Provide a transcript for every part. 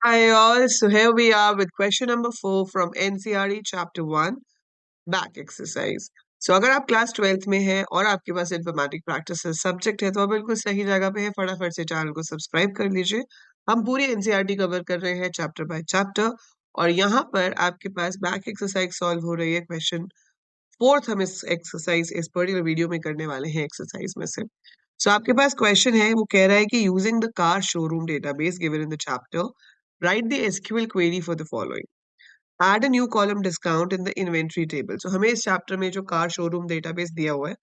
Hi all, so here we are with question number 4 from NCERT chapter 1 back exercise. So अगर आप class 12th में हैं और आपके पास इन्फॉर्मेटिक प्रैक्टिस सब्जेक्ट है तो आप बिल्कुल सही जगह पे है। फटाफट से चैनल को सब्सक्राइब कर लीजिए। हम पूरी एनसीईआरटी कवर कर रहे हैं चैप्टर बाय चैप्टर और यहाँ पर आपके पास बैक एक्सरसाइज सॉल्व हो रही है। क्वेश्चन 4th हम इस एक्सरसाइज इस पर्टिकुलर वीडियो में करने वाले हैं एक्सरसाइज में से। सो आपके पास क्वेश्चन है, वो कह रहा है कि using the car showroom database given in the chapter, write the SQL query for the following, add a new column discount in the inventory table. So हमें इस चैप्टर में जो कार शोरूम डेटाबेस दिया हुआ है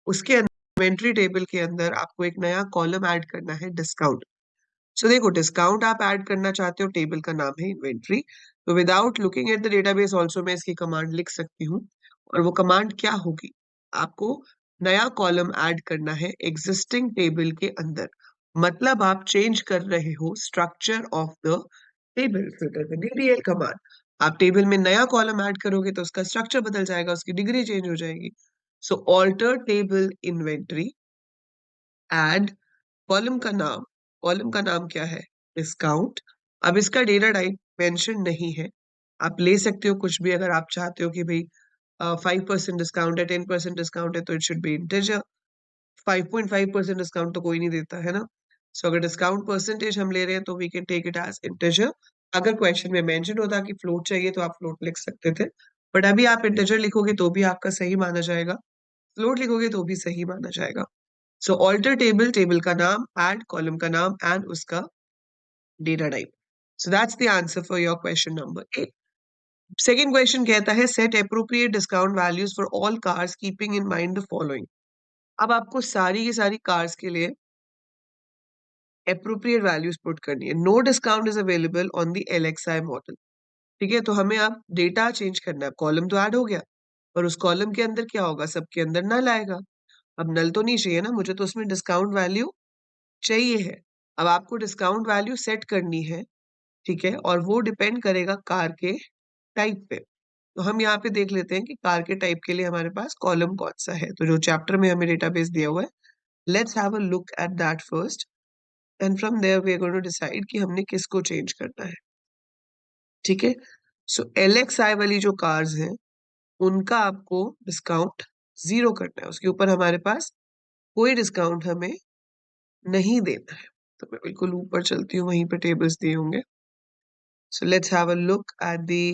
उसके अंदर इन्वेंट्री टेबल के अंदर आपको एक नया कॉलम ऐड करना है, डिस्काउंट। सो देखो, डिस्काउंट आप ऐड करना चाहते हो, टेबल का नाम है इन्वेंट्री। तो without looking at the database also मैं इसकी कमांड लिख सकती हूँ। और वो कमांड क्या होगी? आपको नया कॉलम ऐड करना है एग्जिस्टिंग टेबल के अंदर। मतलब आप चेंज कर रहे हो structure of the table. DDL command, आप टेबल में नया कॉलम ऐड करोगे तो उसका स्ट्रक्चर बदल जाएगा, उसकी डिग्री चेंज हो जाएगी। So alter table inventory, add column का नाम क्या है? डिस्काउंट। अब इसका डेटा टाइप मेंशन नहीं है, आप ले सकते हो कुछ भी। अगर आप चाहते हो कि भाई 5% डिस्काउंट है, 10% डिस्काउंट है, तो it should be integer. 5.5% discount तो कोई नहीं देता है ना। सो अगर डिस्काउंट परसेंटेज हम ले रहे हैं तो we can take it as integer. अगर क्वेश्चन में मेंशन होता कि फ्लोट चाहिए तो आप फ्लोट लिख सकते थे, बट अभी आप इंटीजर लिखोगे तो भी आपका सही माना जाएगा, फ्लोट लिखोगे तो भी सही माना जाएगा। सो ऑल्टर टेबल, टेबल का नाम, ऐड कॉलम का नाम एंड उसका data type. So that's the answer for your question number 8। Second question कहता है set appropriate discount values for all cars keeping in mind the following. अब आपको सारी की सारी कार्स के लिए एप्रोप्रिएट वैल्यूज पुट करनी है। No discount is available on the LXI model. ठीक है, तो हमें अब डेटा चेंज करना है। कॉलम तो ऐड हो गया, पर उस कॉलम के अंदर क्या होगा? सबके अंदर नल आएगा। अब नल तो नहीं चाहिए ना मुझे, तो उसमें डिस्काउंट वैल्यू चाहिए है। अब आपको डिस्काउंट वैल्यू सेट करनी है, ठीक है, और वो डिपेंड करेगा कार के टाइप पे। तो हम यहाँ पे देख लेते हैं कि कार के टाइप के लिए हमारे पास कॉलम कौन सा है। तो जो चैप्टर में हमें डेटाबेस दिया हुआ है, let's have a look at that first and from there we are going to decide कि हमने किसको चेंज करना है। ठीक है, सो एलएक्सआई वाली जो कार्स हैं उनका आपको डिस्काउंट 0 करना है। उसके ऊपर हमारे पास कोई डिस्काउंट हमें नहीं देना है। तो मैं बिल्कुल ऊपर चलती हूँ, वहीं पे टेबल्स दिए होंगे। So let's have a look at the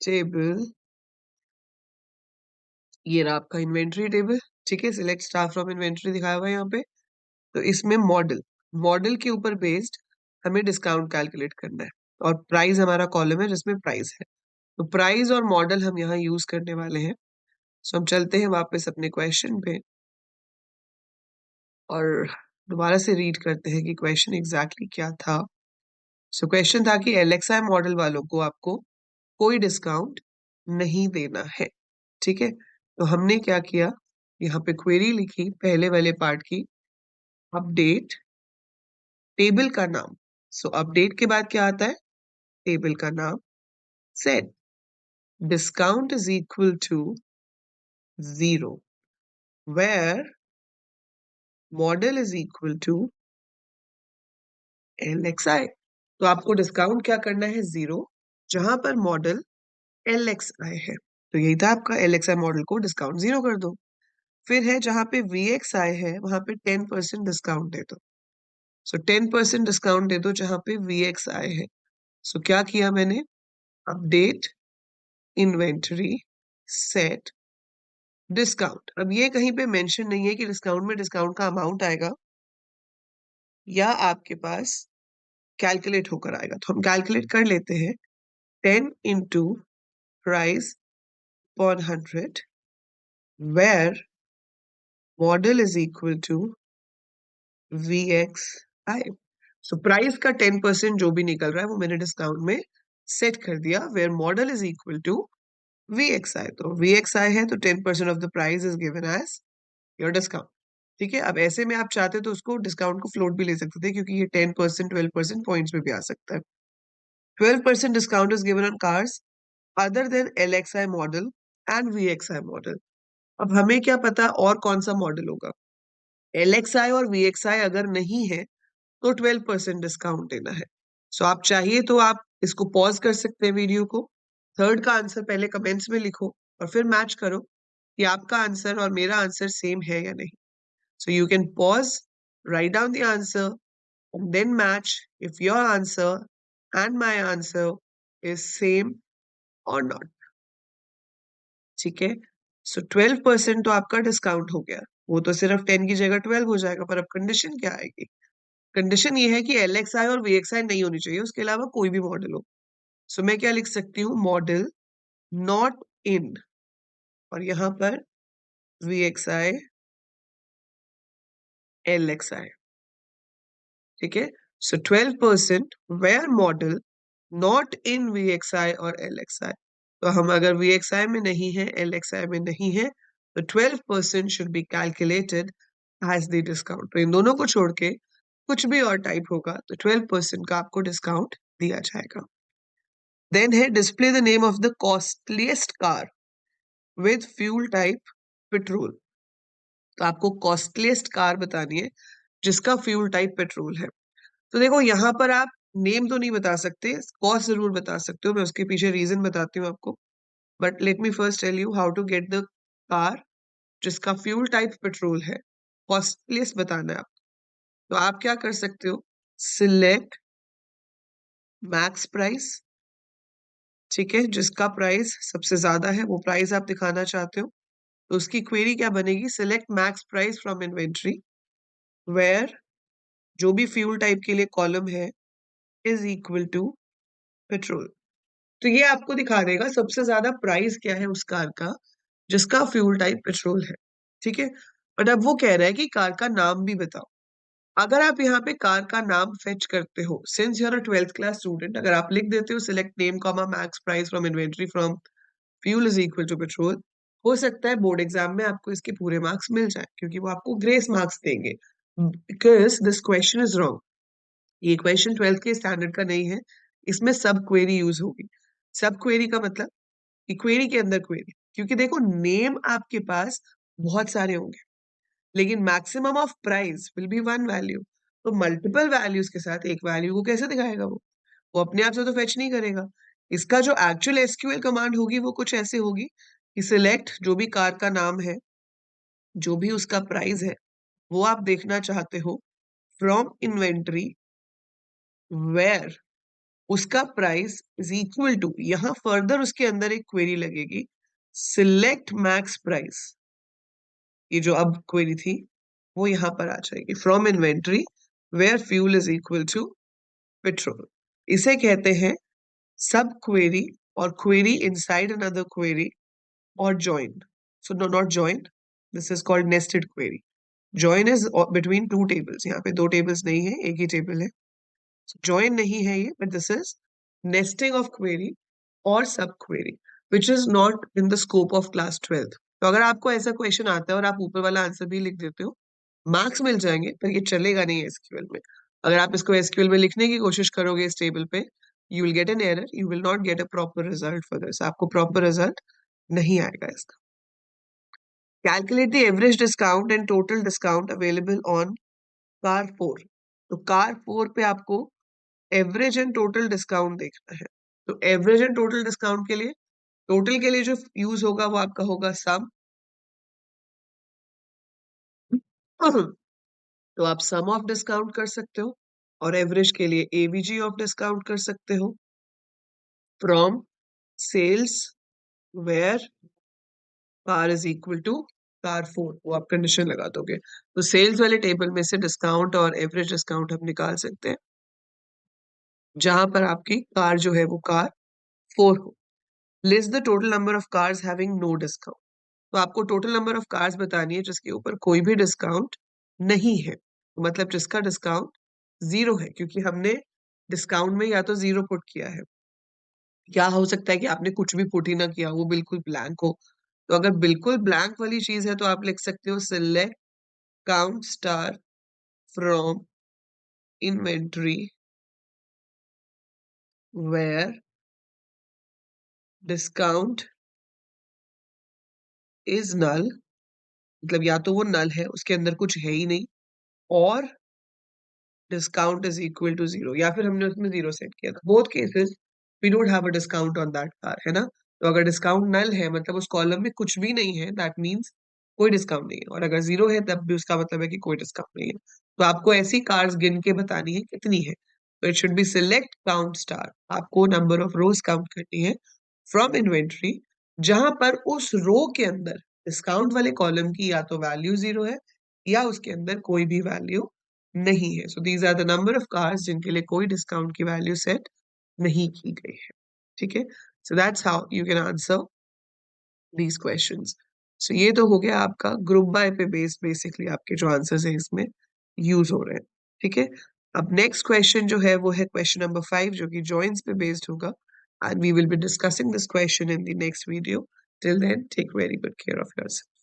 table. ये रहा आपका इन्वेंट्री टेबल। ठीक है, सिलेक्ट स्टार फ्रॉम इन्वेंट्री दिखाया हुआ है यहाँ पे। तो इसमें मॉडल, मॉडल के ऊपर बेस्ड हमें डिस्काउंट कैलकुलेट करना है। और प्राइस हमारा कॉलम है जिसमें प्राइस है। तो प्राइस और मॉडल हम यहाँ यूज करने वाले हैं। सो हम चलते हैं वापस अपने क्वेश्चन पे और दोबारा से रीड करते हैं कि क्वेश्चन एग्जैक्टली क्या था। सो क्वेश्चन था कि एलेक्सा मॉडल वालों को आपको कोई डिस्काउंट नहीं देना है। ठीक है, तो हमने क्या किया, यहाँ पे क्वेरी लिखी पहले वाले पार्ट की, अपडेट टेबल का नाम। सो अपडेट के बाद क्या आता है? टेबल का नाम। Set discount is equal to 0 where model is equal to LXI। तो आपको डिस्काउंट क्या करना है? 0, जहां पर मॉडल LXI है। तो यही था आपका, LXI मॉडल को डिस्काउंट 0 कर दो। फिर है जहां पे VXI है वहां पे 10% डिस्काउंट दे दो। सो 10% डिस्काउंट दे दो जहां पे VXI है। सो क्या किया मैंने? Update inventory set discount. अब ये कहीं पे मेंशन नहीं है कि डिस्काउंट में डिस्काउंट का अमाउंट आएगा या आपके पास कैलकुलेट होकर आएगा। तो हम कैलकुलेट कर लेते हैं। 10 into price upon 100 where model is equal to VXI। So price का 10% जो भी निकल रहा है वो मैंने डिस्काउंट में सेट कर दिया, where model is equal to VXI। तो VXI है तो 10% off the price is given as your discount. ठीक है, अब ऐसे में आप चाहते तो उसको डिस्काउंट को फ्लोट भी ले सकते थे, क्योंकि ये 10% 12% पॉइंट्स में भी आ सकता है। 12% discount is given on cars other than LXI model and VXI model. अब हमें क्या पता और कौन सा मॉडल होगा? LXI और VXI अगर नहीं है तो 12% डिस्काउंट देना है। सो आप चाहिए तो आप इसको पॉज कर सकते हैं वीडियो को, थर्ड का आंसर पहले कमेंट्स में लिखो और फिर मैच करो कि आपका आंसर और मेरा आंसर सेम है या नहीं। So you can pause, write down the answer, and then match if your answer and my answer is same or not. ठीक है। सो 12% तो आपका डिस्काउंट हो गया, वो तो सिर्फ 10 की जगह 12 हो जाएगा, पर अब कंडीशन क्या आएगी? कंडीशन ये है कि LXI और VXI नहीं होनी चाहिए, उसके अलावा कोई भी मॉडल हो। सो मैं क्या लिख सकती हूँ? मॉडल नॉट इन, और यहां पर VXI LXI। ठीक है। So 12% where model not in VXI और LXI। तो हम अगर VXI में नहीं है, LXI में नहीं है, तो 12% should be calculated as the discount. तो इन दोनों को छोड़ के कुछ भी और टाइप होगा तो 12% का आपको डिस्काउंट दिया जाएगा। देन है display the name of the costliest car with fuel type petrol. तो आपको कॉस्टलीस्ट कार बतानी है जिसका फ्यूल टाइप पेट्रोल है। तो देखो यहाँ पर आप नेम तो नहीं बता सकते, कॉस्ट जरूर बता सकते हो, मैं उसके पीछे रीजन बताती हूँ आपको। But let me first tell you how to get the car जिसका फ्यूल टाइप पेट्रोल है, कॉस्टलीस्ट बताना है आपको। तो आप क्या कर सकते हो? Select max price. ठीक है, जिसका प्राइस सबसे ज्यादा है वो प्राइस आप दिखाना चाहते हो, तो उसकी क्वेरी क्या बनेगी? Select max price from inventory where जो भी फ्यूल टाइप के लिए कॉलम है इज इक्वल टू पेट्रोल। तो ये आपको दिखा देगा सबसे ज्यादा प्राइस क्या है उस कार का जिसका फ्यूल टाइप पेट्रोल है। ठीक है। और अब वो कह रहा है कि कार का नाम भी बताओ। अगर आप यहाँ पे कार का नाम फेच करते हो, since you're a 12th class student, अगर आप लिख देते हो select name comma max price from inventory from fuel is equal to petrol, हो सकता है बोर्ड एग्जाम में आपको इसके पूरे मार्क्स मिल जाए, क्योंकि वो आपको ग्रेस मार्क्स देंगे, because this question is wrong. ये क्वेश्चन 12th के स्टैंडर्ड का नहीं है, इसमें सब क्वेरी यूज होगी। सब क्वेरी का मतलब कि क्वेरी के अंदर क्वेरी, क्योंकि देखो नेम आपके पास बहुत सारे होंगे, लेकिन maximum of price will be one value. तो मल्टीपल वैल्यूज के साथ एक वैल्यू को कैसे दिखाएगा? वो अपने आप से तो फेच नहीं करेगा। इसका जो एक्चुअल एसक्यूएल कमांड होगी वो कुछ ऐसे होगी कि सिलेक्ट जो भी कार का नाम है, जो भी उसका प्राइस है, वो आप देखना चाहते हो फ्रॉम इन्वेंट्री वेयर उसका प्राइस इज इक्वल टू, यहां फर्दर उसके अंदर एक क्वेरी लगेगी, सिलेक्ट मैक्स प्राइस। ये जो अब क्वेरी थी वो यहां पर आ जाएगी, from inventory where fuel is equal to petrol. इसे कहते हैं सब क्वेरी, और क्वेरी इनसाइड अनदर क्वेरी, और join. So no, not join. This is called nested query. Join is between two tables. यहाँ पे दो tables नहीं है, एक ही table है। So join नहीं है ये, but this is nesting of query or sub query, which is not in the scope of class 12th. तो अगर आपको ऐसा क्वेश्चन आता है और आप ऊपर वाला आंसर भी लिख देते हो, मार्क्स मिल जाएंगे, पर ये चलेगा नहीं एसक्यूएल में। अगर आप इसको एसक्यूएल में लिखने की कोशिश करोगे इस टेबल पे, you will get an error, you will not get a proper result for this. आपको प्रॉपर रिजल्ट नहीं आएगा इसका। Calculate the average discount and total discount available on car 4। तो कार 4 पे आपको एवरेज एंड टोटल डिस्काउंट देखना है। तो एवरेज एंड टोटल डिस्काउंट के लिए, टोटल के लिए जो यूज होगा वो आपका होगा सम। तो आप सम ऑफ डिस्काउंट कर सकते हो, और एवरेज के लिए एवीजी ऑफ डिस्काउंट कर सकते हो from sales where car is equal to car 4। वो आप कंडीशन लगा दोगे, तो सेल्स वाले टेबल में से डिस्काउंट और एवरेज डिस्काउंट हम निकाल सकते हैं जहां पर आपकी कार जो है वो कार 4 हो। List the total number of cars having no discount. तो आपको टोटल नंबर ऑफ कार्स बतानी है जिसके ऊपर कोई भी डिस्काउंट नहीं है, तो मतलब जिसका डिस्काउंट 0 है, क्योंकि हमने डिस्काउंट में या तो 0 पुट किया है, या हो सकता है कि आपने कुछ भी पुट ही ना किया, वो बिल्कुल ब्लैंक हो। तो अगर बिल्कुल ब्लैंक वाली चीज है तो आप लिख सकते हो select count star from inventory where discount is null. मतलब या तो वो नल है, उसके अंदर कुछ है ही नहीं, और डिस्काउंट इज इक्वल टू 0, या फिर हमने उसमें 0 सेट किया था। Both cases we don't have a discount on that car, है ना। तो अगर डिस्काउंट नल है मतलब उस कॉलम में कुछ भी नहीं है, दैट मीन्स कोई डिस्काउंट नहीं है, और अगर 0 है तब भी उसका मतलब है कि कोई डिस्काउंट नहीं है। तो आपको ऐसी कार्स गिन के बतानी है कितनी है। तो it should be select count star, आपको नंबर ऑफ रोज काउंट करनी है फ्रॉम इन्वेंट्री, जहां पर उस रो के अंदर डिस्काउंट वाले कॉलम की या तो वैल्यू 0 है या उसके अंदर कोई भी वैल्यू नहीं है। So these are the number of cars जिनके लिए कोई डिस्काउंट की वैल्यू सेट नहीं की गई है। ठीक है, so that's how you can answer these questions. So ये तो हो गया आपका ग्रुप बाय पे बेस्ड, बेसिकली आपके जो आंसर्स हैं इसमें यूज हो रहे हैं। ठीक है, अब नेक्स्ट क्वेश्चन जो है वो है क्वेश्चन नंबर 5, जो कि जॉइंट्स पे बेस्ड होगा, and we will be discussing this question in the next video. Till then take very good care of yourself.